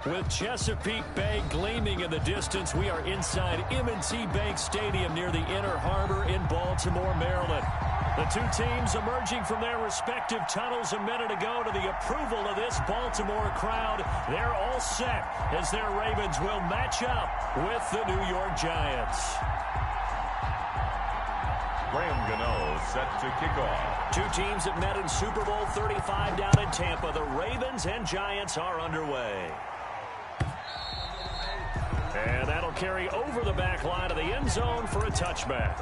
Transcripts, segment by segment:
With Chesapeake Bay gleaming in the distance, we are inside M&T Bank Stadium near the Inner Harbor in Baltimore, Maryland. The two teams emerging from their respective tunnels a minute ago to the approval of this Baltimore crowd. They're all set as their Ravens will match up with the New York Giants. Graham Gano set to kick off. Two teams that met in Super Bowl 35 down in Tampa. The Ravens and Giants are underway. And that'll carry over the back line of the end zone for a touchback.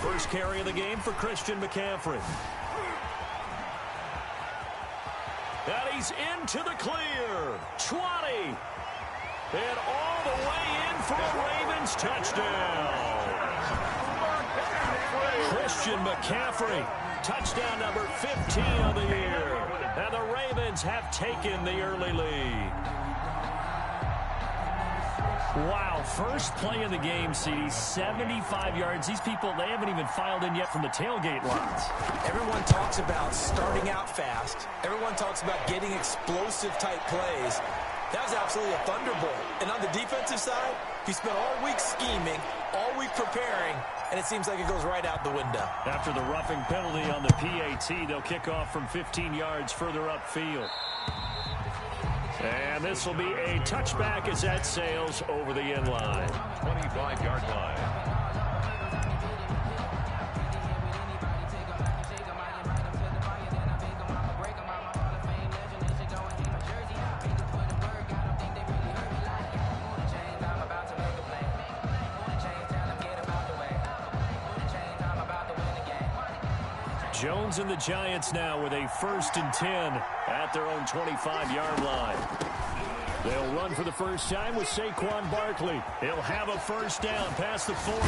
First carry of the game for Christian McCaffrey. And he's into the clear. 20. And all the way in for a Ravens touchdown. Christian McCaffrey, touchdown number 15 of the year. And the Ravens have taken the early lead. Wow, first play of the game, CD, 75 yards. These people, they haven't even filed in yet from the tailgate lines. Everyone talks about starting out fast. Everyone talks about getting explosive-type plays. That was absolutely a thunderbolt. And on the defensive side, he spent all week scheming, all week preparing, and it seems like it goes right out the window. After the roughing penalty on the PAT, they'll kick off from 15 yards further upfield. And this will be a touchback as that sails over the end line. 25-yard line. Jones and the Giants now with a 1st and 10 at their own 25-yard line. They'll run for the first time with Saquon Barkley. He'll have a first down past the 40.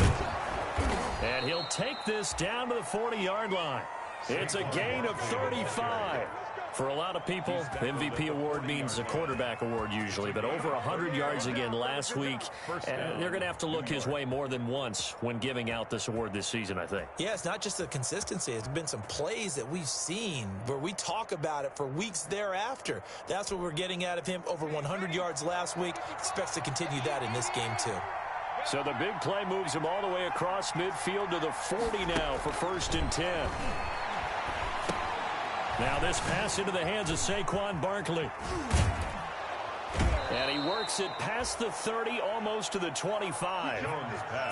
And he'll take this down to the 40-yard line. It's a gain of 35. For a lot of people, MVP award means a quarterback award usually, but over 100 yards again last week. They're going to have to look his way more than once when giving out this award this season, I think. Yeah, it's not just the consistency. It's been some plays that we've seen where we talk about it for weeks thereafter. That's what we're getting out of him. Over 100 yards last week. Expects to continue that in this game, too. So the big play moves him all the way across midfield to the 40 now for 1st and 10. Now this pass into the hands of Saquon Barkley. And he works it past the 30, almost to the 25.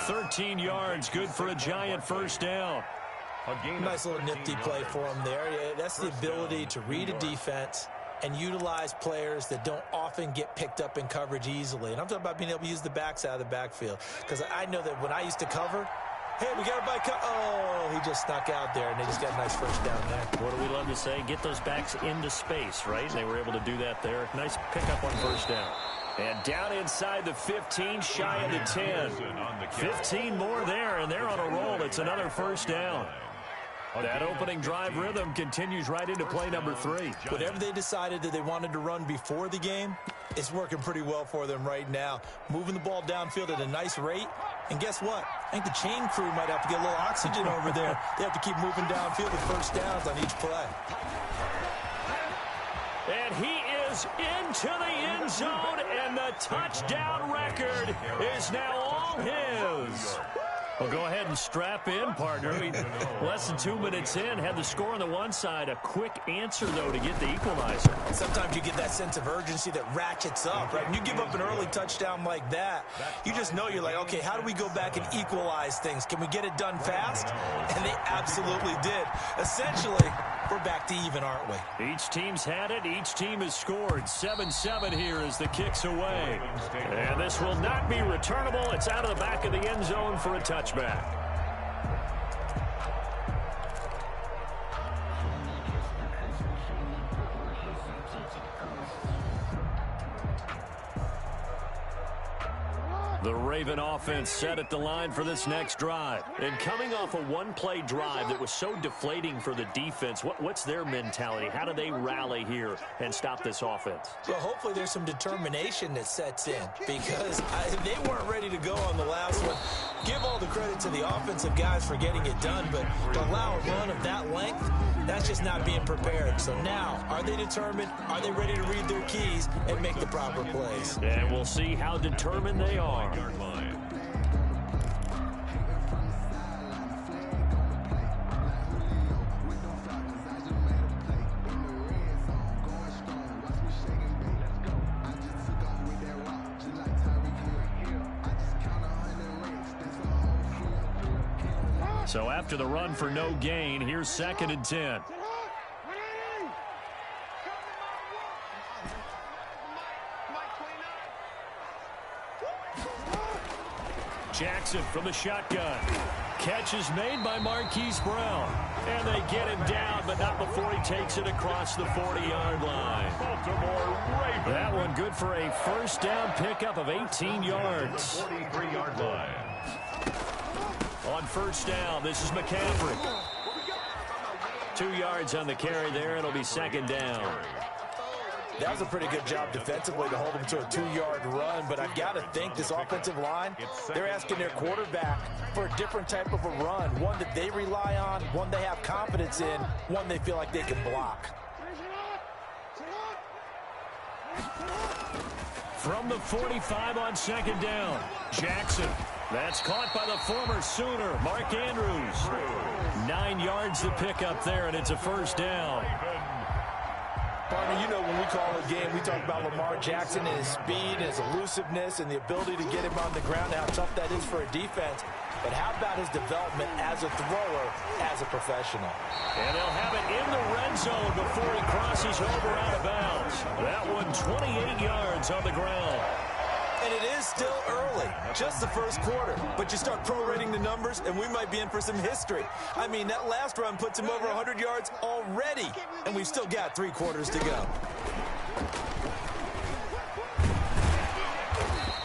13 yards, good for a Giant first down. Nice little nifty play for him there. Yeah, that's the ability to read a defense and utilize players that don't often get picked up in coverage easily. And I'm talking about being able to use the backs out of the backfield. Because I know that when I used to cover, hey, we got everybody oh, he just snuck out there, and they just got a nice first down there. What do we love to say? Get those backs into space, right? And they were able to do that there. Nice pickup on first down. And down inside the 15, shy of the 10. 15 more there, and they're on a roll. It's another first down. That opening drive rhythm continues right into play number 3. Whatever they decided that they wanted to run before the game, it's working pretty well for them right now. Moving the ball downfield at a nice rate. And guess what? I think the chain crew might have to get a little oxygen over there. They have to keep moving downfield with first downs on each play. And he is into the end zone, and the touchdown record is now all his. Well, go ahead and strap in, partner. Less than 2 minutes in, had the score on the one side. A quick answer, though, to get the equalizer. Sometimes you get that sense of urgency that ratchets up, right? When you give up an early touchdown like that, you just know you're like, okay, how do we go back and equalize things? Can we get it done fast? And they absolutely did. Essentially, we're back to even, aren't we? Each team's had it. Each team has scored. 7-7 here as the kick's away. And this will not be returnable. It's out of the back of the end zone for a touchback. The Raven offense set at the line for this next drive. And coming off a one-play drive that was so deflating for the defense, what's their mentality? How do they rally here and stop this offense? Well, hopefully there's some determination that sets in because they weren't ready to go on the last one. Give all the credit to the offensive guys for getting it done, but to allow a run of that length, that's just not being prepared. So now, are they determined? Are they ready to read their keys and make the proper plays? And we'll see how determined they are. So after the run for no gain, here's 2nd and 10. Jackson from the shotgun. Catch is made by Marquise Brown. And they get him down, but not before he takes it across the 40-yard line. That one good for a first down pickup of 18 yards. 43-yard line. On first down, this is McCaffrey. 2 yards on the carry there. It'll be 2nd down. That was a pretty good job defensively to hold them to a 2-yard run, but I've got to think this offensive line, they're asking their quarterback for a different type of a run, one that they rely on, one they have confidence in, one they feel like they can block. From the 45 on 2nd down, Jackson. That's caught by the former Sooner, Mark Andrews. 9 yards to pick up there, and it's a first down. Partner, you know when we call a game, we talk about Lamar Jackson and his speed and his elusiveness and the ability to get him on the ground and how tough that is for a defense. But how about his development as a thrower, as a professional? And they'll have it in the red zone before he crosses over out of bounds. That one 28 yards on the ground. And it is still early, just the first quarter. But you start prorating the numbers, and we might be in for some history. I mean, that last run puts him over 100 yards already, and we've still got 3 quarters to go.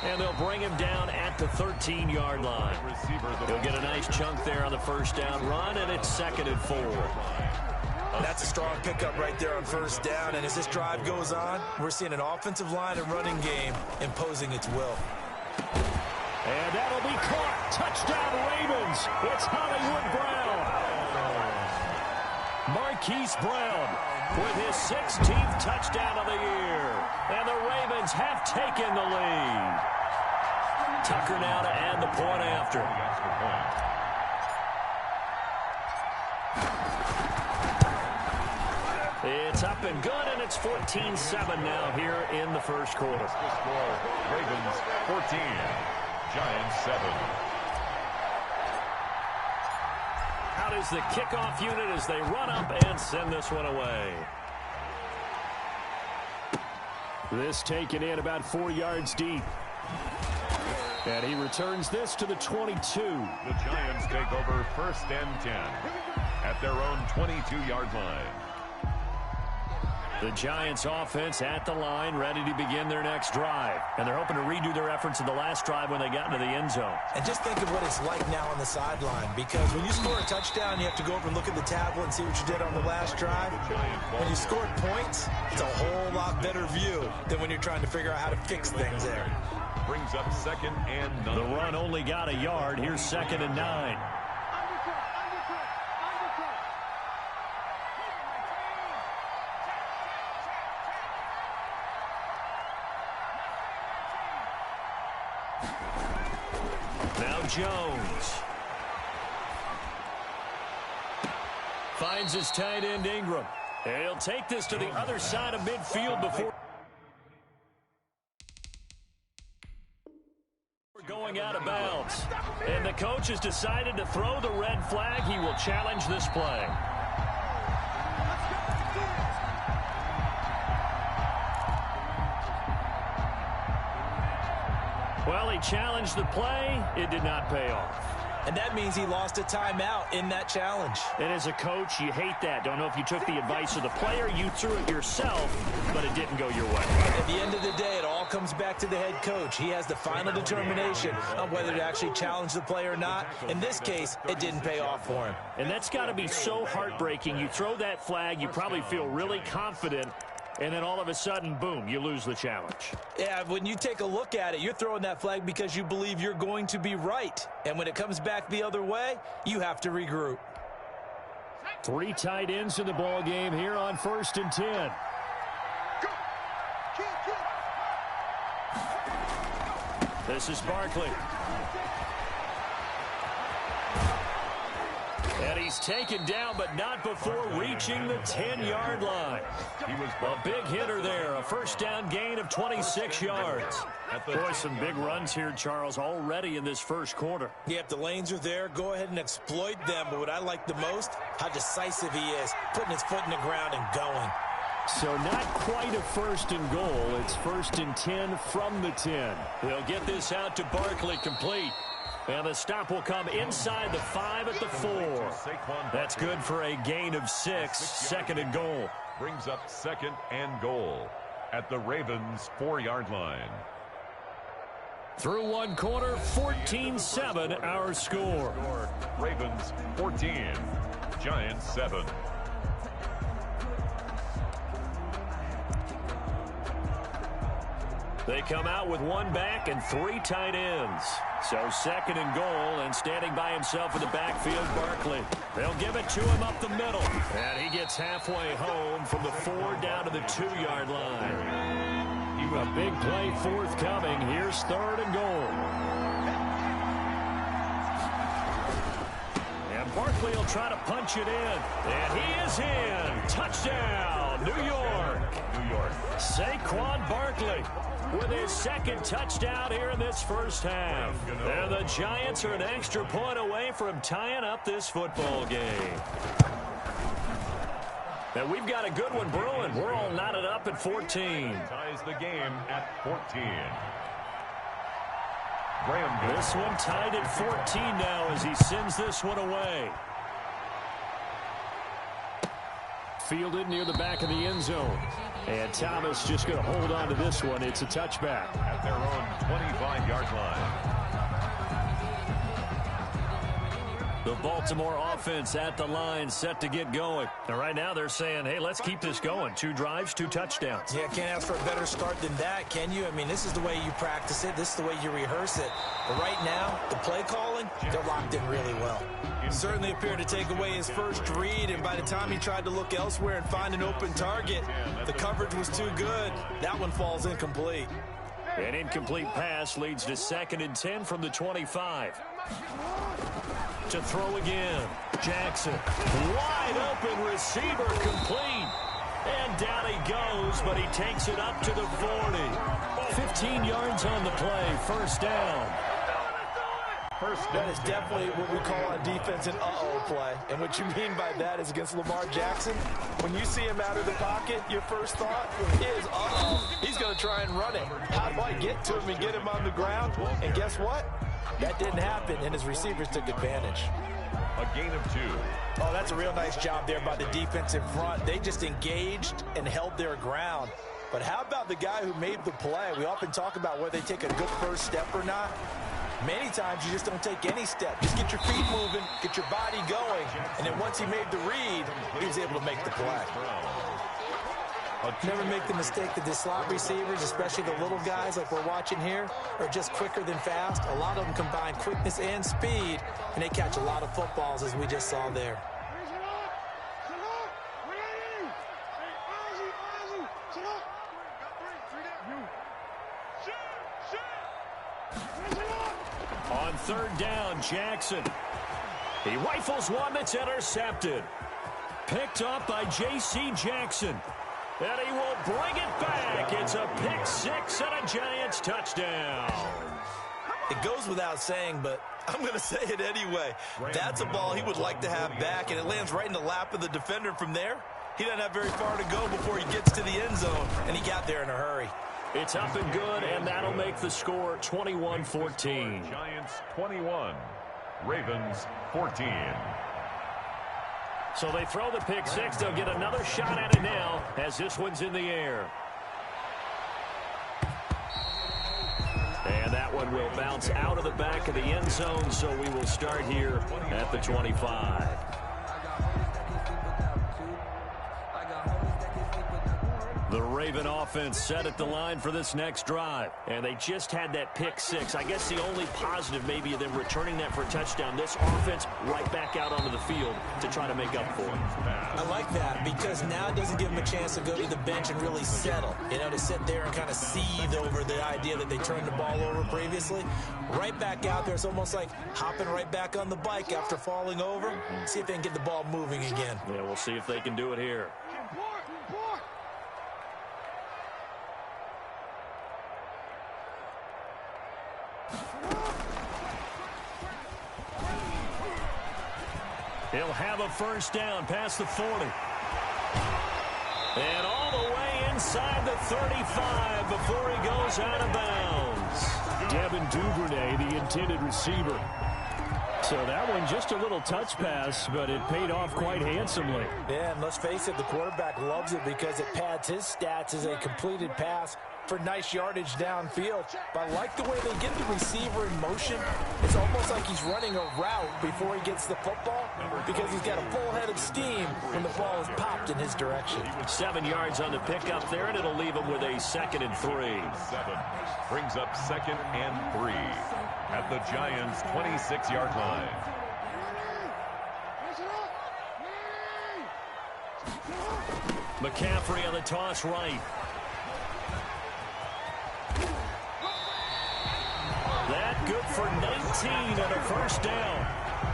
And they'll bring him down at the 13-yard line. He'll get a nice chunk there on the first down run, and it's 2nd and 4. That's a strong pickup right there on first down. And as this drive goes on, we're seeing an offensive line and running game imposing its will. And that'll be caught. Touchdown Ravens. It's Hollywood Brown. Marquise Brown with his 16th touchdown of the year. And the Ravens have taken the lead. Tucker now to add the point after. It's up and good, and it's 14-7 now here in the first quarter. Ravens 14, Giants 7. Out is the kickoff unit as they run up and send this one away. This taken in about 4 yards deep. And he returns this to the 22. The Giants take over 1st and 10 at their own 22-yard line. The Giants offense at the line, ready to begin their next drive. And they're hoping to redo their efforts in the last drive when they got into the end zone. And just think of what it's like now on the sideline, because when you score a touchdown, you have to go over and look at the tablet and see what you did on the last drive. When you scored points, it's a whole lot better view than when you're trying to figure out how to fix things there. Brings up 2nd and 9. The run only got a yard. Here's 2nd and 9. Now Jones. Finds his tight end Ingram. And he'll take this to the other side of midfield before going out of bounds. And the coach has decided to throw the red flag. He will challenge this play. Well, he challenged the play. It did not pay off. And that means he lost a timeout in that challenge. And as a coach, you hate that. Don't know if you took the advice of the player. You threw it yourself, but it didn't go your way. At the end of the day, it all comes back to the head coach. He has the final determination on whether to actually challenge the play or not. In this case, it didn't pay off for him. And that's got to be so heartbreaking. You throw that flag, you probably feel really confident, and then all of a sudden, boom, you lose the challenge. Yeah, when you take a look at it, you're throwing that flag because you believe you're going to be right. And when it comes back the other way, you have to regroup. 3 tight ends in the ball game here on 1st and 10. This is Barkley. And he's taken down, but not before reaching the 10-yard line. He was a big hitter there, a first down gain of 26 yards. Boy, some big runs here, Charles, already in this first quarter. Yeah, if the lanes are there, go ahead and exploit them. But what I like the most, how decisive he is, putting his foot in the ground and going. So not quite a 1st and goal. It's 1st and 10 from the 10. They'll get this out to Barkley, complete. And the stop will come inside the 5 at the 4. That's good for a gain of 6. 2nd and goal. Brings up 2nd and goal at the Ravens' 4-yard line. Through one quarter, 14-7 our score. Ravens 14, Giants 7. They come out with 1 back and 3 tight ends. So 2nd and goal, and standing by himself in the backfield, Barkley. They'll give it to him up the middle. And he gets halfway home from the 4 down to the 2-yard line. A big play forthcoming. Here's 3rd and goal. And Barkley will try to punch it in. And he is in. Touchdown, New York. Saquon Barkley with his 2nd touchdown here in this first half. And the Giants are an extra point away from tying up this football game. And we've got a good one brewing. We're all knotted up at 14. Ties the game at 14. This one tied at 14 now as he sends this one away. Fielded near the back of the end zone. And Thomas just going to hold on to this one. It's a touchback. At their own 25-yard line. The Baltimore offense at the line, set to get going. And right now they're saying, hey, let's keep this going. 2 drives, 2 touchdowns. Yeah, can't ask for a better start than that, can you? I mean, this is the way you practice it. This is the way you rehearse it. But right now, the play calling, they're locked in really well. Certainly appeared to take away his first read, and by the time he tried to look elsewhere and find an open target, the coverage was too good. That one falls incomplete. An incomplete pass leads to 2nd and 10 from the 25. To throw again. Jackson. Wide open receiver, complete. And down he goes, but he takes it up to the 40. 15 yards on the play. First down. That is definitely what we call on defense an uh-oh play. And what you mean by that is against Lamar Jackson, when you see him out of the pocket, your first thought is, uh-oh, he's going to try and run it. How do I get to him and get him on the ground? And guess what? That didn't happen, and his receivers took advantage. A gain of 2. Oh, that's a real nice job there by the defense in front. They just engaged and held their ground. But how about the guy who made the play? We often talk about whether they take a good first step or not. Many times you just don't take any step. Just get your feet moving, get your body going, and then once he made the read, he was able to make the play. Never make the mistake that the slot receivers, especially the little guys like we're watching here, are just quicker than fast. A lot of them combine quickness and speed, and they catch a lot of footballs, as we just saw there. On 3rd down, Jackson. He rifles one that's intercepted. Picked up by J.C. Jackson. And he will bring it back. It's a pick 6 and a Giants touchdown. It goes without saying, but I'm going to say it anyway. That's a ball he would like to have back, and it lands right in the lap of the defender from there. He doesn't have very far to go before he gets to the end zone, and he got there in a hurry. It's up and good, and that'll make the score 21-14. Giants 21, Ravens 14. So they throw the pick 6. They'll get another shot at it now as this one's in the air. one will bounce out of the back of the end zone, so we will start here at the 25. The Raven offense set at the line for this next drive. And they just had that pick six. I guess the only positive maybe of them returning that for a touchdown. This offense right back out onto the field to try to make up for it. I like that because now it doesn't give them a chance to go to the bench and really settle. You know, to sit there and kind of seethe over the idea that they turned the ball over previously. Right back out there. It's almost like hopping right back on the bike after falling over. See if they can get the ball moving again. Yeah, we'll see if they can do it here. He'll have a first down past the 40. And all the way inside the 35 before he goes out of bounds. Devin Duvernay, the intended receiver. So that one just a little touch pass, but it paid off quite handsomely. Yeah, and let's face it, the quarterback loves it because it pads his stats as a completed pass for nice yardage downfield. But I like the way they get the receiver in motion. It's almost like he's running a route before he gets the football because he's got a full head of steam when the ball is popped in his direction. 7 yards on the pickup there, and it'll leave him with a 2nd and 3. 7 brings up 2nd and 3 at the Giants' 26-yard line. McCaffrey on the toss right. That good for 19 and a first down.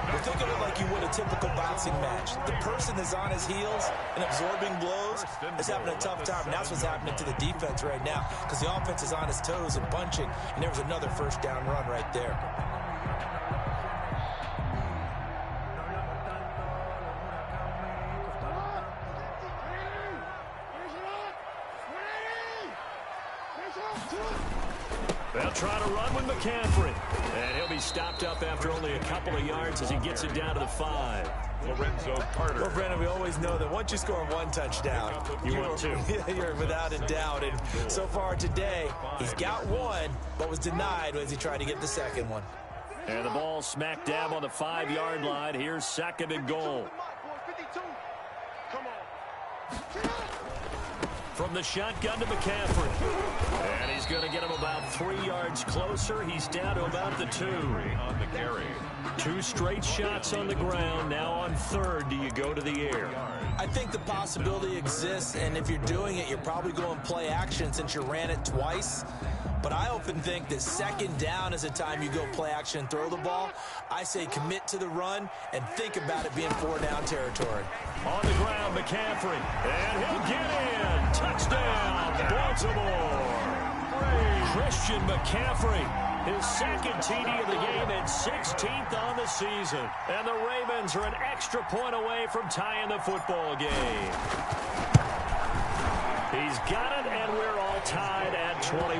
Well, think of it like you would a typical boxing match. The person is on his heels and absorbing blows is having a tough time. And that's what's happening to the defense right now because the offense is on his toes and punching. And there was another first down run right there. They'll try to run with McCaffrey. And he'll be stopped up after only a couple of yards as he gets it down to the 5. Lorenzo Carter. Well, Brandon, we always know that once you score one touchdown, you're without a doubt. And so far today, he's got one, but was denied as he tried to get the second one. And the ball smack dab on the 5-yard line. Here's 2nd and goal. From the shotgun to McCaffrey. And he's going to get him about 3 yards closer. He's down to about the 2. On the carry. 2 straight shots on the ground. Now on 3rd, do you go to the air? I think the possibility exists, and if you're doing it, you're probably going play action since you ran it twice. But I often think that 2nd down is a time you go play action and throw the ball. I say commit to the run and think about it being 4-down territory. On the ground, McCaffrey. And he'll get in. Touchdown, Baltimore. Christian McCaffrey, his 2nd TD of the game and 16th on the season. And the Ravens are an extra point away from tying the football game. He's got it, and we're all tied at 21.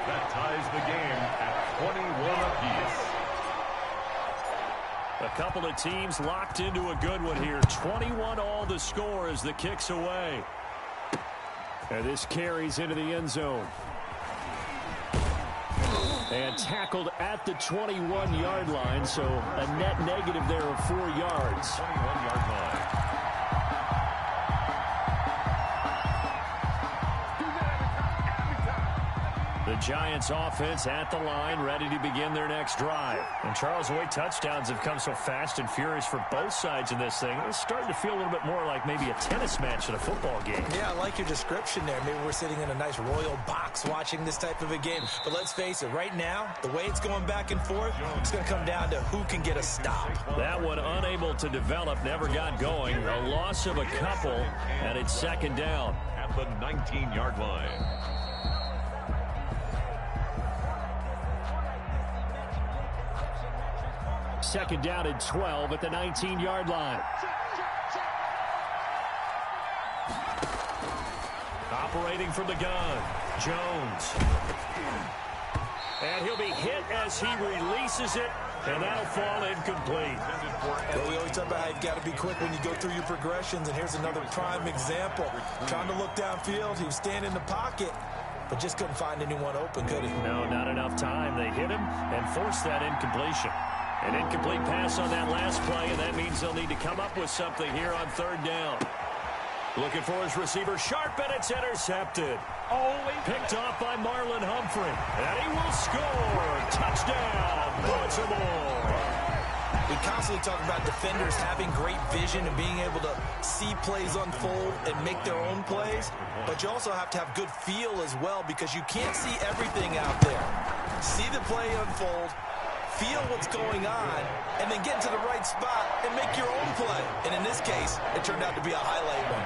That ties the game at 21 apiece. A couple of teams locked into a good one here. 21 all the score as the kick's away. And this carries into the end zone. And tackled at the 21-yard line, so a net negative there of 4 yards. 21-yard line. The Giants offense at the line, ready to begin their next drive. And Charles, the way touchdowns have come so fast and furious for both sides in this thing, it's starting to feel a little bit more like maybe a tennis match in a football game. Yeah, I like your description there. Maybe we're sitting in a nice royal box watching this type of a game. But let's face it, right now, the way it's going back and forth, it's going to come down to who can get a stop. That one unable to develop, never got going. A loss of a couple, and it's 2nd down. At the 19-yard line. Second down and 12 at the 19-yard line. Operating from the gun, Jones. And he'll be hit as he releases it, and that'll fall incomplete. Well, we always talk about how you've got to be quick when you go through your progressions, and here's another prime example. Trying to look downfield, he was standing in the pocket, but just couldn't find anyone open, could he? No, not enough time. They hit him and forced that incompletion. An incomplete pass on that last play, and that means they'll need to come up with something here on third down. Looking for his receiver, sharp, and it's intercepted. Picked off by Marlon Humphrey, and he will score. Touchdown, Baltimore. We constantly talk about defenders having great vision and being able to see plays unfold and make their own plays, but you also have to have good feel as well because you can't see everything out there. See the play unfold, feel what's going on, and then get to the right spot and make your own play. And in this case, it turned out to be a highlight one.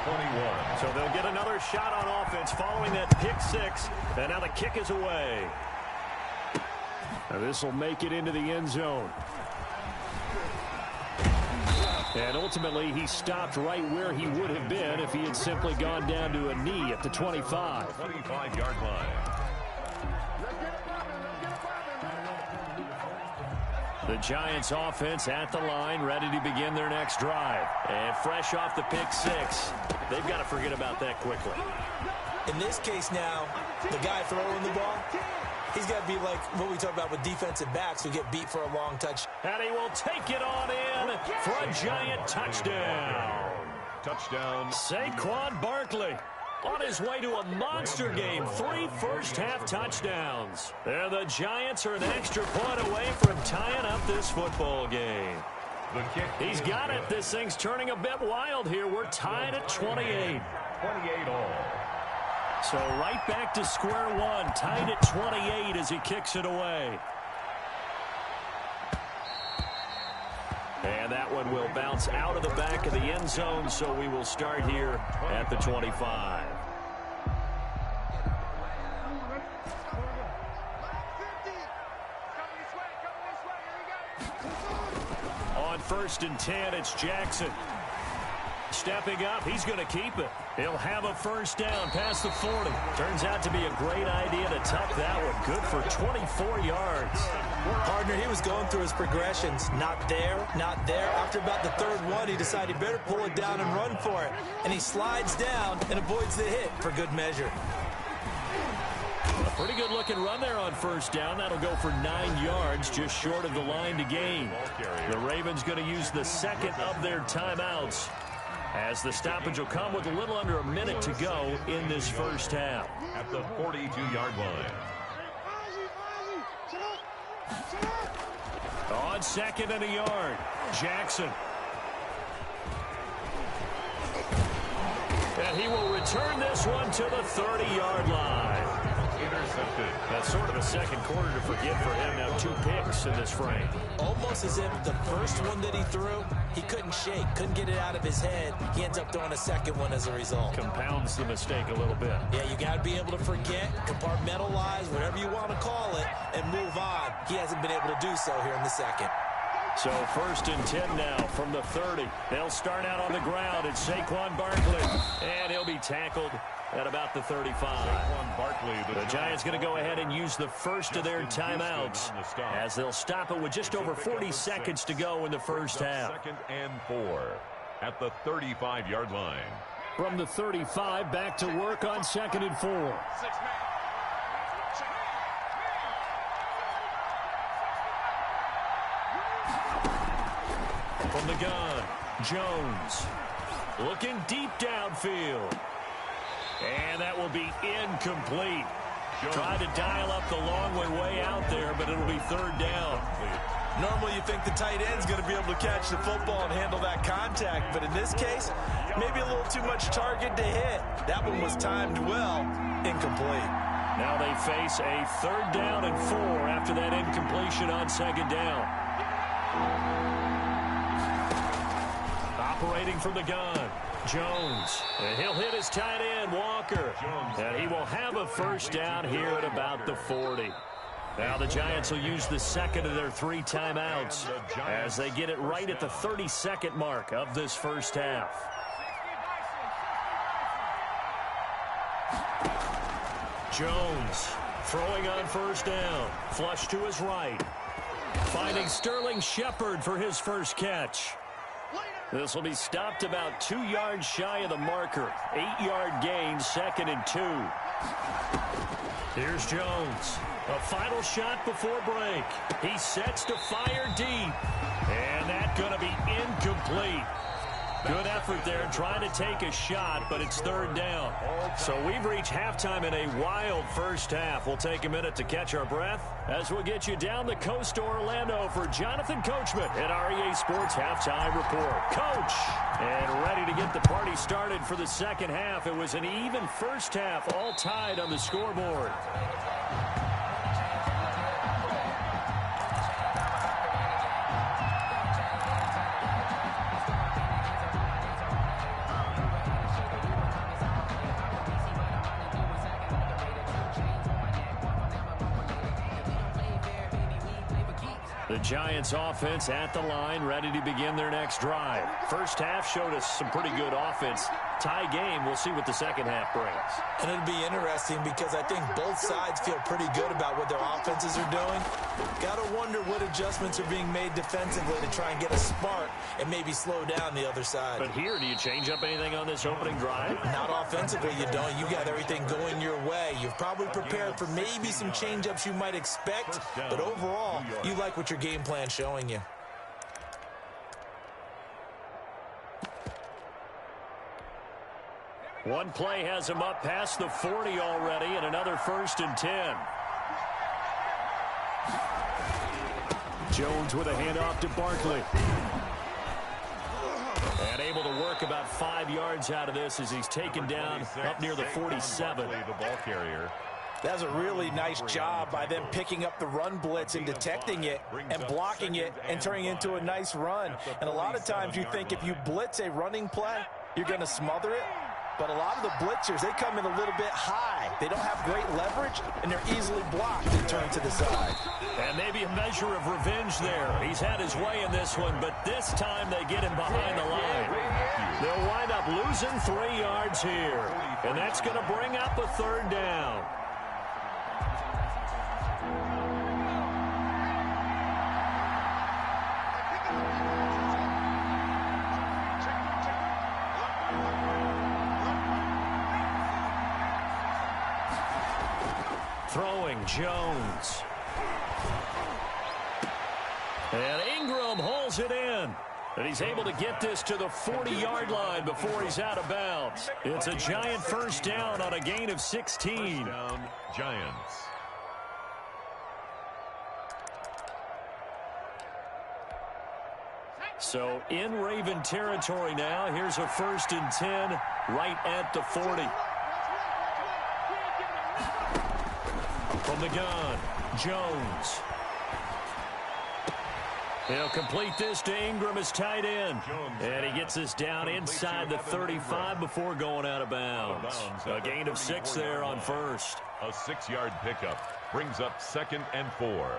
21. So they'll get another shot on offense following that pick six, and now the kick is away. Now this will make it into the end zone. And ultimately, he stopped right where he would have been if he had simply gone down to a knee at the 25. 25-yard line. The Giants offense at the line, ready to begin their next drive. And fresh off the pick six, they've got to forget about that quickly. In this case now, the guy throwing the ball, he's got to be like what we talk about with defensive backs who get beat for a long touch. And he will take it on in for a Giant touchdown. Touchdown. Saquon Barkley on his way to a monster game. 3 first-half touchdowns. And the Giants are an extra point away from tying up this football game. The kick. He's got it. This thing's turning a bit wild here. We're tied at 28. 28 all. So right back to square one, tied at 28 as he kicks it away. And that one will bounce out of the back of the end zone, so we will start here at the 25. On 1st and 10, it's Jackson. Stepping up, he's going to keep it. He'll have a first down past the 40. Turns out to be a great idea to tuck that one. Good for 24 yards. Partner, he was going through his progressions. Not there, not there. After about the third one, he decided he better pull it down and run for it. And he slides down and avoids the hit for good measure. A pretty good-looking run there on first down. That'll go for 9 yards, just short of the line to gain. The Ravens going to use the second of their timeouts, as the stoppage will come with a little under a minute to go in this first half. At the 42-yard line. On 2nd and a yard, Jackson. And he will return this one to the 30-yard line. Intercepted. That's sort of a second quarter to forget for him. Now 2 picks in this frame. Almost as if the first one that he threw, he couldn't shake, couldn't get it out of his head. He ends up throwing a second one as a result. Compounds the mistake a little bit. Yeah, you got to be able to forget, compartmentalize, whatever you want to call it, and move on. He hasn't been able to do so here in the second. So 1st and 10 now from the 30. They'll start out on the ground. It's Saquon Barkley, and he'll be tackled at about the 35. Saquon Barkley, the Giants going to go ahead and use the first of their timeouts as they'll stop it with just over 40 seconds to go in the first half. 2nd and 4 at the 35-yard line. From the 35, back to work on 2nd and 4. From the gun, Jones looking deep downfield. And that will be incomplete. Tried to dial up the long way out there, but it'll be 3rd down. Normally you think the tight end's going to be able to catch the football and handle that contact, but in this case, maybe a little too much target to hit. That one was timed well, incomplete. Now they face a 3rd down and 4 after that incompletion on 2nd down. Operating from the gun, Jones. And he'll hit his tight end, Walker. And he will have a first down here at about the 40. Now the Giants will use the second of their 3 timeouts as they get it right at the 32nd mark of this first half. Jones throwing on first down. Flush to his right. Finding Sterling Shepard for his first catch. This will be stopped about 2 yards shy of the marker. 8-yard gain, 2nd and 2. Here's Jones. A final shot before break. He sets to fire deep. And that's going to be incomplete. Good effort there trying to take a shot, but it's third down. So we've reached halftime in a wild first half. We'll take a minute to catch our breath as we'll get you down the coast to Orlando for Jonathan Coachman at our EA Sports Halftime Report. Coach, and ready to get the party started for the second half. It was an even first half, all tied on the scoreboard. The Giants offense at the line, ready to begin their next drive. First half showed us some pretty good offense. Tie game, we'll see what the second half brings. And it'll be interesting because I think both sides feel pretty good about what their offenses are doing. Got to wonder what adjustments are being made defensively to try and get a spark and maybe slow down the other side. But here, do you change up anything on this opening drive? Not offensively, you don't. You got everything going your way. You've probably prepared for maybe some change-ups you might expect, but overall, you like what your game plan's showing you. One play has him up past the 40 already, and another 1st and 10. Jones with a handoff to Barkley. And able to work about 5 yards out of this as he's taken down up near the 47. The ball carrier. That's a really nice job by them picking up the run blitz and detecting it and blocking it and turning it into a nice run. And a lot of times you think if you blitz a running play, you're going to smother it. But a lot of the blitzers, they come in a little bit high. They don't have great leverage, and they're easily blocked and turned to the side. And maybe a measure of revenge there. He's had his way in this one, but this time they get him behind the line. They'll wind up losing 3 yards here. And that's going to bring up a third down. Throwing Jones. And Ingram holds it in. And he's able to get this to the 40-yard line before he's out of bounds. It's a Giant first down on a gain of 16. First down, Giants. So in Raven territory now. Here's a 1st and 10 right at the 40. From the gun, Jones. He'll complete this to Ingram as tight end. And he gets us down inside the 35 before going out of bounds. A gain of 6 there on first. A 6-yard pickup brings up 2nd and 4.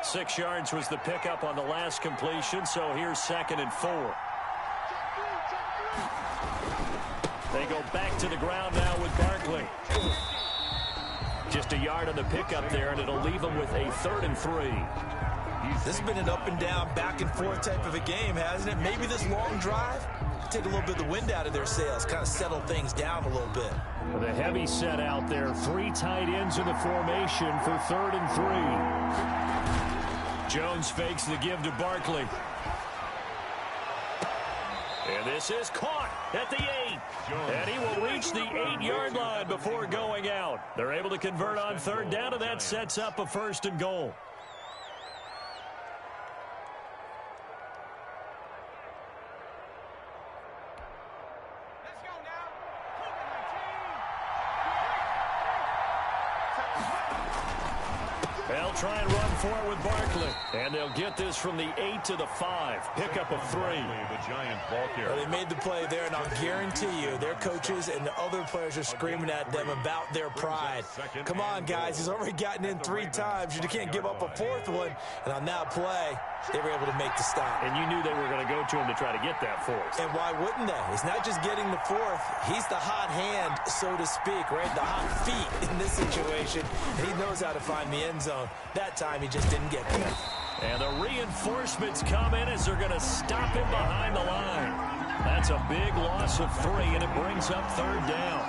6 yards was the pickup on the last completion, so here's 2nd and 4. They go back to the ground now with Barkley. Just a yard on the pickup there, and it'll leave them with a 3rd and 3. This has been an up and down, back and forth type of a game, hasn't it? Maybe this long drive, take a little bit of the wind out of their sails, kind of settle things down a little bit. The heavy set out there, 3 tight ends in the formation for 3rd and 3. Jones fakes the give to Barkley. And this is caught at the 8. And he will reach the 8-yard line before going out. They're able to convert on 3rd down, and that sets up a 1st and goal. Let's go now. They'll try and run for it with Barkley. And they'll get this from the 8 to the 5. Pickup of 3. The Giant ball carrier. Well, they made the play there, and I'll guarantee you their coaches and the other players are screaming at them about their pride. Come on, guys. He's already gotten in 3 times. You can't give up a 4th one. And on that play, they were able to make the stop. And you knew they were going to go to him to try to get that 4th. And why wouldn't they? It's not just getting the 4th. He's the hot hand, so to speak, right? The hot feet in this situation. And he knows how to find the end zone. That time, he just didn't get there. And the reinforcements come in as they're going to stop him behind the line. That's a big loss of 3, and it brings up 3rd down.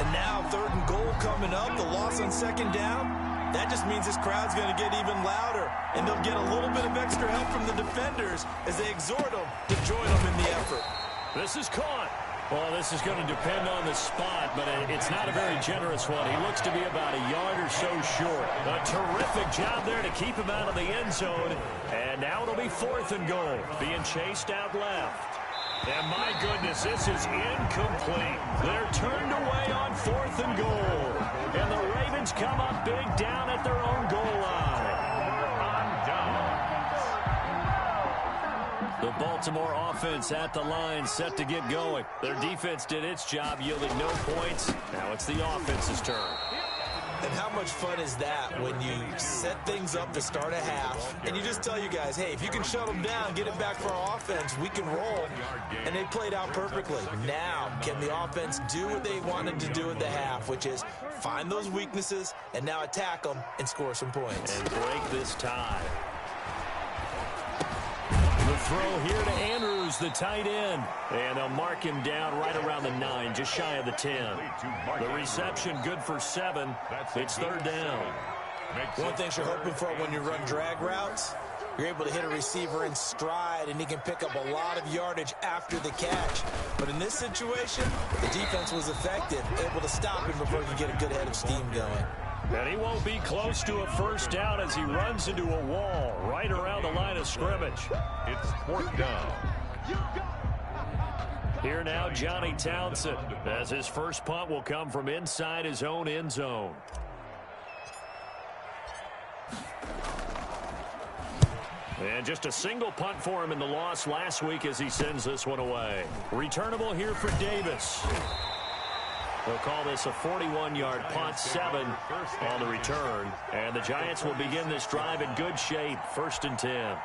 And now 3rd and goal coming up, the loss on 2nd down. That just means this crowd's going to get even louder, and they'll get a little bit of extra help from the defenders as they exhort them to join them in the effort. This is caught. Well, this is going to depend on the spot, but it's not a very generous one. He looks to be about a yard or so short. A terrific job there to keep him out of the end zone. And now it'll be 4th and goal, being chased out left. And my goodness, this is incomplete. They're turned away on 4th and goal. And the Ravens come up big down at their own goal line. The Baltimore offense at the line, set to get going. Their defense did its job, yielding no points. Now it's the offense's turn. And how much fun is that when you set things up to start a half, and you just tell you guys, hey, if you can shut them down, get it back for our offense, we can roll. And they played out perfectly. Now, can the offense do what they wanted to do at the half, which is find those weaknesses and now attack them and score some points. And break this tie. The throw here to Andrews, the tight end. And they'll mark him down right around the 9, just shy of the 10. The reception good for 7. It's 3rd down. One thing you're hoping for when you run drag routes, you're able to hit a receiver in stride, and he can pick up a lot of yardage after the catch. But in this situation, the defense was effective, able to stop him before he could get a good head of steam going. And he won't be close to a 1st down as he runs into a wall right around the line of scrimmage. It's 4th down. Here now, Johnny Townsend, as his first punt will come from inside his own end zone. And just a single punt for him in the loss last week as he sends this one away. Returnable here for Davis. They'll call this a 41-yard punt, 7 on the return. And the Giants will begin this drive in good shape, 1st and 10.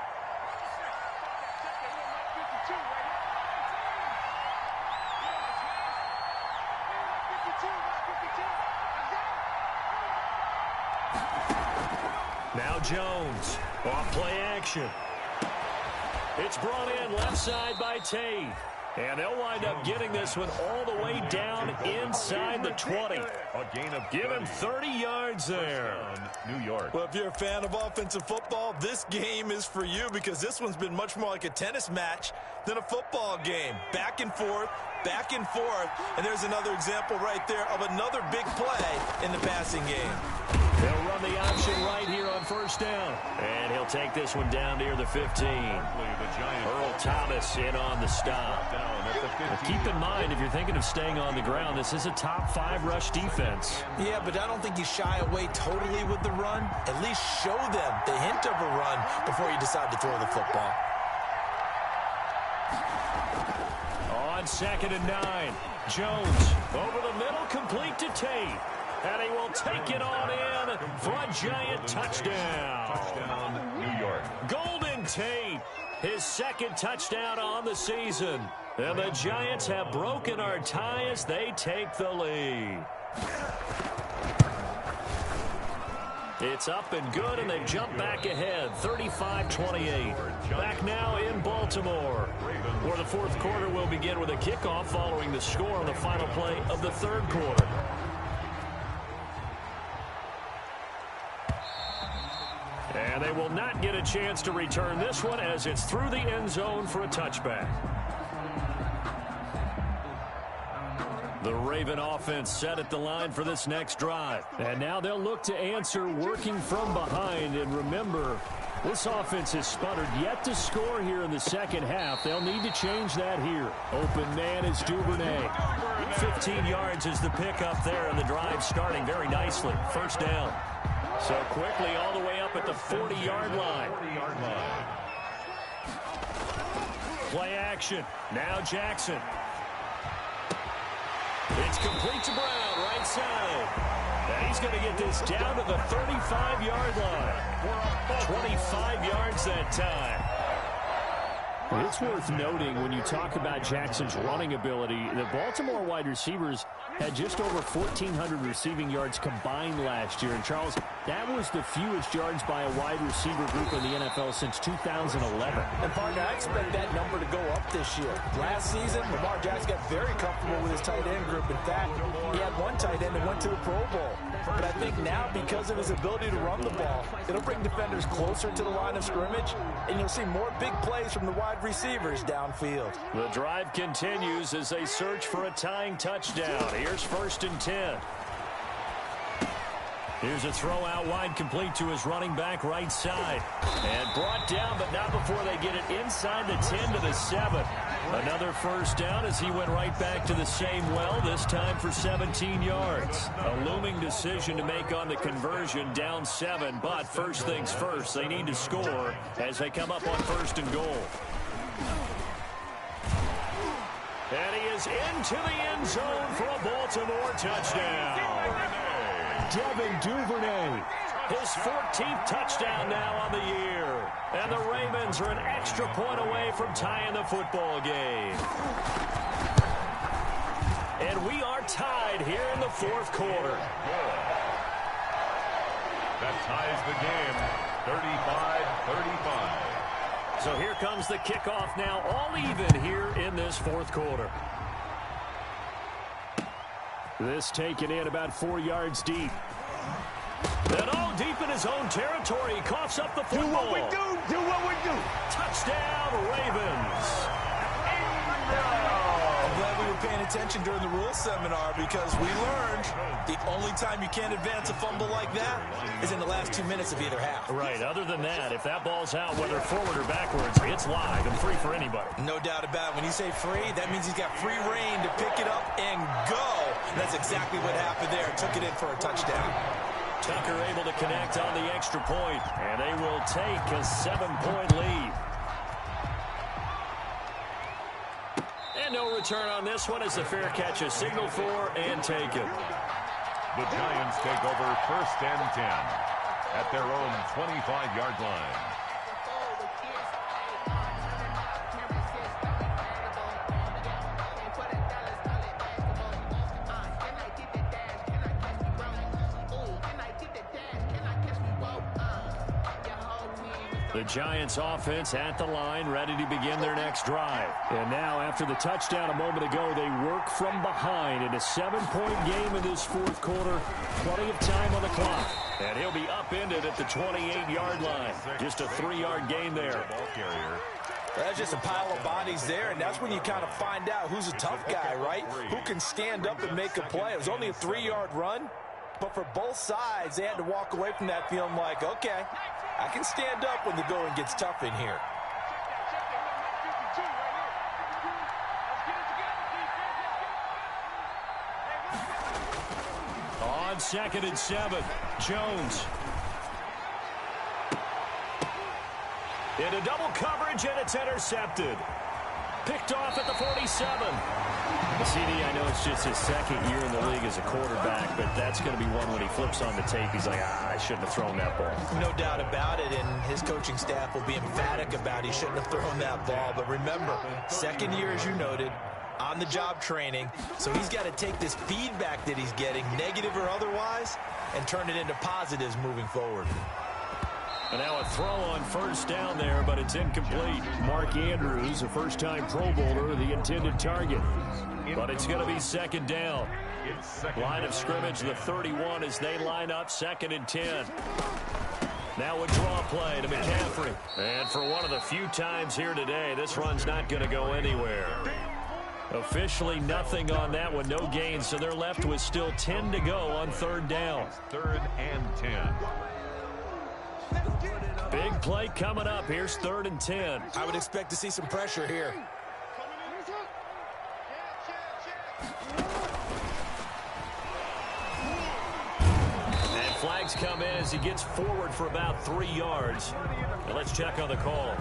Now Jones, off play action. It's brought in left side by Tate. And they'll wind up getting this one all the way down inside the 20. Give him 30 yards there. New York. Well, if you're a fan of offensive football, this game is for you because this one's been much more like a tennis match than a football game. Back and forth, and there's another example right there of another big play in the passing game. They'll run the option right here on 1st down. And he'll take this one down near the 15. Earl Thomas in on the stop. Now keep in mind, if you're thinking of staying on the ground, this is a top 5 rush defense. Yeah, but I don't think you shy away totally with the run. At least show them the hint of a run before you decide to throw the football. On 2nd and 9, Jones over the middle, complete to Tate. And he will take it on in for a Giant touchdown. Touchdown, New York. Golden Tate, his 2nd touchdown on the season. And the Giants have broken our tie as they take the lead. It's up and good, and they've jumped back ahead, 35-28. Back now in Baltimore, where the 4th quarter will begin with a kickoff following the score on the final play of the 3rd quarter. And they will not get a chance to return this one as it's through the end zone for a touchback. The Raven offense set at the line for this next drive. And now they'll look to answer working from behind. And remember, this offense has sputtered yet to score here in the 2nd half. They'll need to change that here. Open man is Duvernay. 15 yards is the pickup there, and the drive starting very nicely. 1st down. So quickly all the way up at the 40-yard line. Play action. Now Jackson. It's complete to Brown, right side. And he's going to get this down to the 35-yard line. 25 yards that time. It's worth noting when you talk about Jackson's running ability, the Baltimore wide receivers had just over 1,400 receiving yards combined last year. And, Charles, that was the fewest yards by a wide receiver group in the NFL since 2011. And, partner, I expect that number to go up this year. Last season, Lamar Jackson got very comfortable with his tight end group. In fact, he had one tight end that went to the Pro Bowl. But I think now, because of his ability to run the ball, it'll bring defenders closer to the line of scrimmage, and you'll see more big plays from the wide receivers downfield. The drive continues as they search for a tying touchdown. Here's 1st and 10. Here's a throw out wide, complete to his running back right side. And brought down, but not before they get it inside the 10 to the 7. Another first down as he went right back to the same well, this time for 17 yards. A looming decision to make on the conversion, down 7. But first things first, they need to score as they come up on 1st and goal. And he is into the end zone for a Baltimore touchdown. Devin Duvernay, his 14th touchdown now on the year. And the Ravens are an extra point away from tying the football game. And we are tied here in the 4th quarter. That ties the game, 35-35. So here comes the kickoff now, all even here in this 4th quarter. This taken in about 4 yards deep. And all deep in his own territory. He coughs up the football. Do what we do. Do what we do. Touchdown, Ravens. I'm glad we were paying attention during the rules seminar, because we learned the only time you can't advance a fumble like that is in the last 2 minutes of either half. Right. Other than that, if that ball's out, whether forward or backwards, it's live and free for anybody. No doubt about it. When you say free, that means he's got free reign to pick it up and go. And that's exactly what happened there. Took it in for a touchdown. Tucker able to connect on the extra point, and they will take a 7-point lead. And no return on this one as the fair catch is signaled for and taken. The Giants take over 1st and 10 at their own 25-yard line. The Giants offense at the line, ready to begin their next drive. And now, after the touchdown a moment ago, they work from behind in a 7-point game in this 4th quarter. Plenty of time on the clock. And he'll be upended at the 28-yard line. Just a 3-yard gain there. That's just a pile of bodies there, and that's when you kind of find out who's a tough guy, right? Who can stand up and make a play. It was only a 3-yard run, but for both sides, they had to walk away from that feeling like, okay, I can stand up when the going gets tough in here. On 2nd and 7, Jones. Into double coverage, and it's intercepted. Picked off at the 47. CD, I know it's just his 2nd year in the league as a quarterback, but that's going to be one when he flips on the tape. He's like, I shouldn't have thrown that ball. No doubt about it, and his coaching staff will be emphatic about he shouldn't have thrown that ball. But remember, 2nd year, as you noted, on-the-job training, so he's got to take this feedback that he's getting, negative or otherwise, and turn it into positives moving forward. And now a throw on 1st down there, but it's incomplete. Mark Andrews, a first-time Pro Bowler, the intended target. But it's going to be 2nd down. Line of scrimmage, the 31, as they line up 2nd and 10. Now a draw play to McCaffrey. And for one of the few times here today, this run's not going to go anywhere. Officially nothing on that one, no gain, so they're left with still 10 to go on 3rd down. 3rd and 10. Big play coming up. Here's 3rd and 10. I would expect to see some pressure here. And flags come in as he gets forward for about 3 yards. And let's check on the call.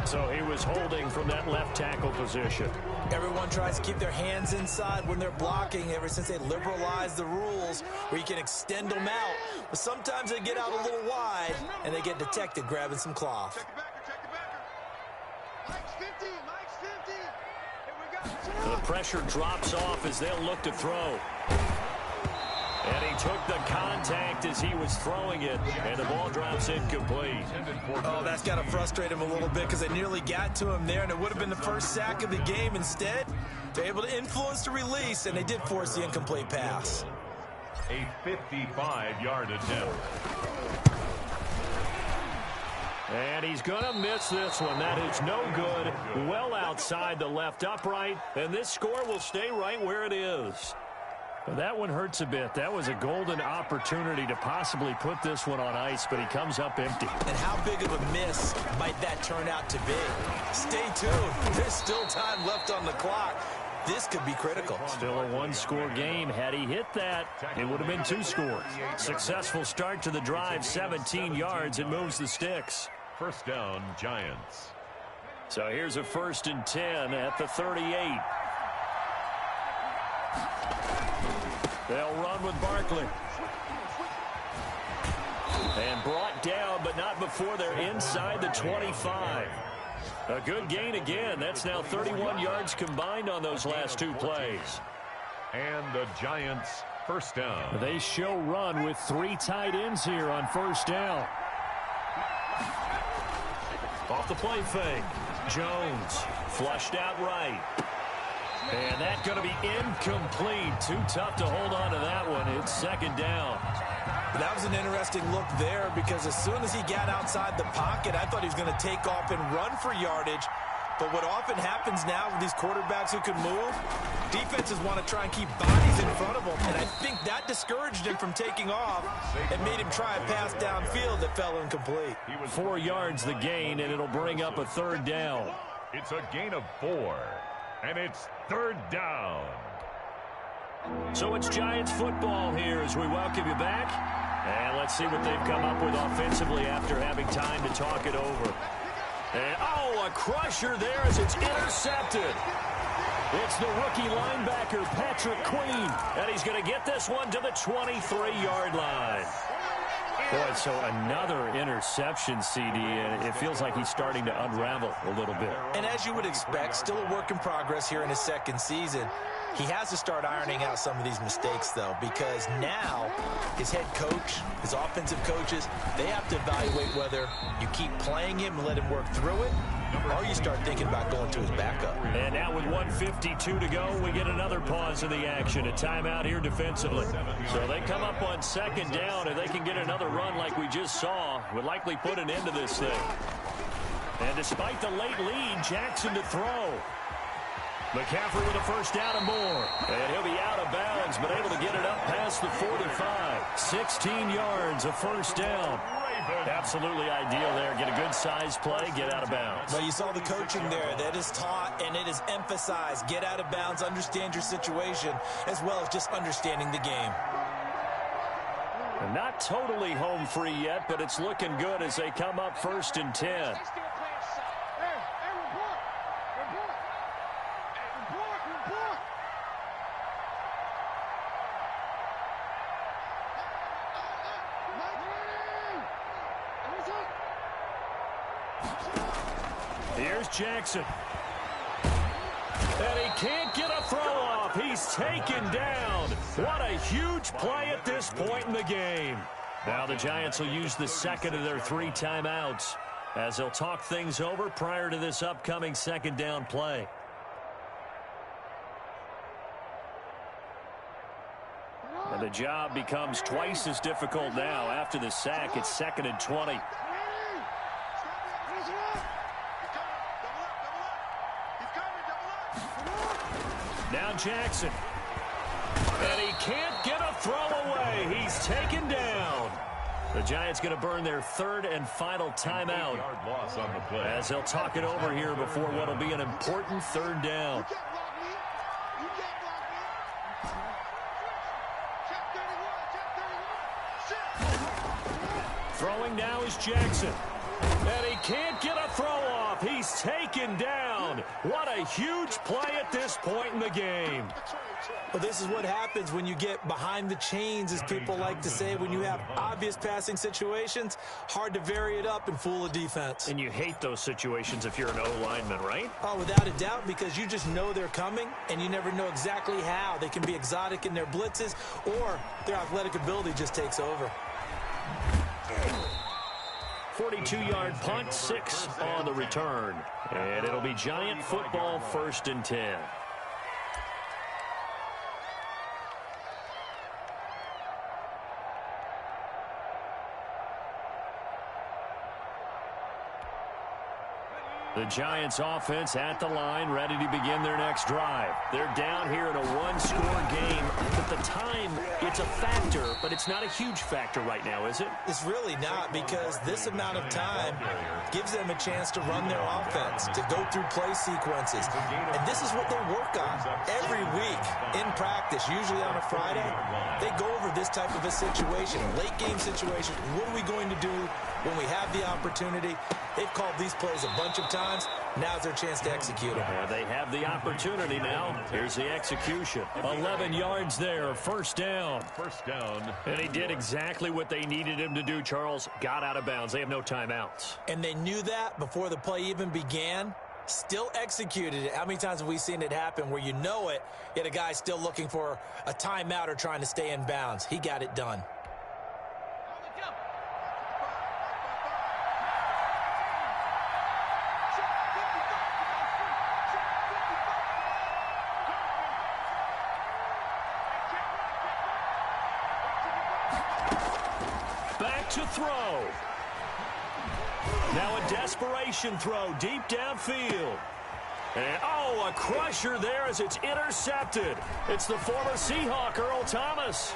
So he was holding from that left tackle position. Everyone tries to keep their hands inside when they're blocking ever since they liberalized the rules where you can extend them out. But sometimes they get out a little wide and they get detected grabbing some cloth. The pressure drops off as they'll look to throw. And he took the contact as he was throwing it, and the ball drops incomplete. Oh, that's got to frustrate him a little bit because they nearly got to him there, and it would have been the first sack of the game. Instead, they're able to influence the release, and they did force the incomplete pass. A 55-yard attempt. And he's going to miss this one. That is no good. Well outside the left upright, and this score will stay right where it is. Well, that one hurts a bit. That was a golden opportunity to possibly put this one on ice, but he comes up empty. And how big of a miss might that turn out to be? Stay tuned. There's still time left on the clock. This could be critical. Still a one-score game. Had he hit that, it would have been 2 scores. Successful start to the drive, 17 yards, and moves the sticks. First down, Giants. So here's a 1st and 10 at the 38. They'll run with Barkley. And brought down, but not before they're inside the 25. A good gain again. That's now 31 yards combined on those last 2 plays. And the Giants first down. They show run with 3 tight ends here on first down. Off the play fake. Jones flushed out right. And that's going to be incomplete. Too tough to hold on to that one. It's 2nd down. That was an interesting look there because as soon as he got outside the pocket, I thought he was going to take off and run for yardage. But what often happens now with these quarterbacks who can move, defenses want to try and keep bodies in front of them. And I think that discouraged him from taking off and made him try a pass downfield that fell incomplete. 4 yards the gain, and it'll bring up a 3rd down. It's a gain of 4. And it's 3rd down. So it's Giants football here as we welcome you back. And let's see what they've come up with offensively after having time to talk it over. And, oh, a crusher there as it's intercepted. It's the rookie linebacker, Patrick Queen. And he's going to get this one to the 23-yard line. Boy, so another interception, CD, and it feels like he's starting to unravel a little bit. And as you would expect, still a work in progress here in his 2nd season. He has to start ironing out some of these mistakes, though, because now his head coach, his offensive coaches, they have to evaluate whether you keep playing him and let him work through it, or you start thinking about going to his backup. And now with 1:52 to go, we get another pause in the action. A timeout here defensively. So they come up on 2nd down, and they can get another run like we just saw. Would likely put an end to this thing. And despite the late lead, Jackson to throw. McCaffrey with a 1st down and more. And he'll be out of bounds, but able to get it up past the 45. 16 yards, a 1st down. Absolutely ideal there. Get a good size play, get out of bounds. Well, you saw the coaching there. That is taught and it is emphasized. Get out of bounds, understand your situation, as well as just understanding the game. And not totally home free yet, but it's looking good as they come up 1st and 10. Here's Jackson. And he can't get a throw off. He's taken down. What a huge play at this point in the game. Now the Giants will use the 2nd of their 3 timeouts as they'll talk things over prior to this upcoming 2nd down play. And the job becomes twice as difficult now. After the sack, it's 2nd and 20. Now Jackson. And he can't get a throw away. He's taken down. The Giants going to burn their 3rd and final timeout Loss on the play. as they'll talk it over here before what will be an important 3rd down. Throwing now is Jackson. And he can't get a throw off. He's taken down. What a huge play at this point in the game. Well, this is what happens when you get behind the chains, as people like to say. When you have obvious passing situations, hard to vary it up and fool a defense. And you hate those situations if you're an O-lineman, right? Oh, without a doubt, because you just know they're coming, and you never know exactly how. They can be exotic in their blitzes, or their athletic ability just takes over. 42-yard punt, 6 on the return. And it'll be Giant football, 1st and 10. The Giants offense at the line, ready to begin their next drive. They're down here in a one-score game. At the time, it's a factor, but it's not a huge factor right now, is it? It's really not, because this amount of time gives them a chance to run their offense, to go through play sequences. And this is what they work on every week in practice, usually on a Friday. They go over this type of a situation, late game situation. What are we going to do when we have the opportunity? They've called these plays a bunch of times. Now's their chance to execute them. They have the opportunity now. Here's the execution. 11 yards there, 1st down. 1st down. And he did exactly what they needed him to do, Charles. Got out of bounds. They have no timeouts. And they knew that before the play even began. Still executed it. How many times have we seen it happen where you know it, yet a guy's still looking for a timeout or trying to stay in bounds? He got it done. Back to throw. Now a desperation throw deep downfield. And, oh, a crusher there as it's intercepted. It's the former Seahawk, Earl Thomas.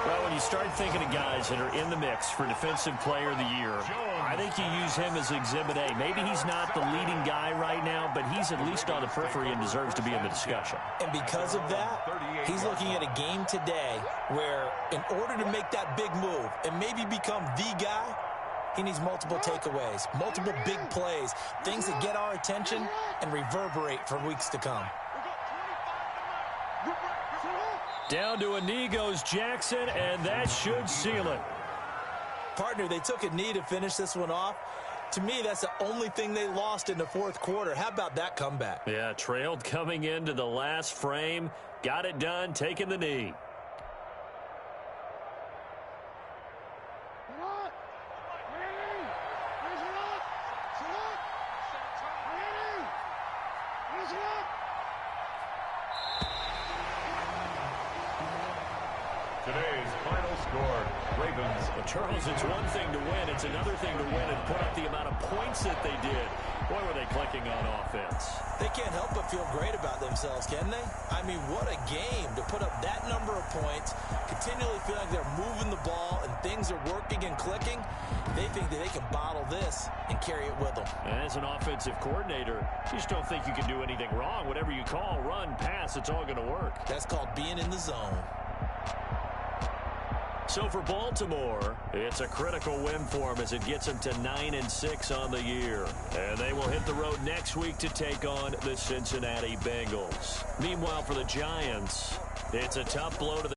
Well, when you start thinking of guys that are in the mix for Defensive Player of the Year, I think you use him as Exhibit A. Maybe he's not the leading guy right now, but he's at least on the periphery and deserves to be in the discussion. And because of that, he's looking at a game today where in order to make that big move and maybe become the guy, he needs multiple takeaways, multiple big plays, things that get our attention and reverberate for weeks to come. Down to a knee goes Jackson, and that should seal it. Partner, they took a knee to finish this one off. To me, that's the only thing they lost in the 4th quarter. How about that comeback? Yeah, trailed coming into the last frame. Got it done, taking the knee. Today's final score, Ravens. Well, Charles, it's one thing to win. It's another thing to win and put up the amount of points that they did. Boy, were they clicking on offense. They can't help but feel great about themselves, can they? I mean, what a game to put up that number of points, continually feel like they're moving the ball and things are working and clicking. They think that they can bottle this and carry it with them. As an offensive coordinator, you just don't think you can do anything wrong. Whatever you call, run, pass, it's all going to work. That's called being in the zone. So for Baltimore, it's a critical win for them as it gets them to 9-6 on the year. And they will hit the road next week to take on the Cincinnati Bengals. Meanwhile, for the Giants, it's a tough blow to the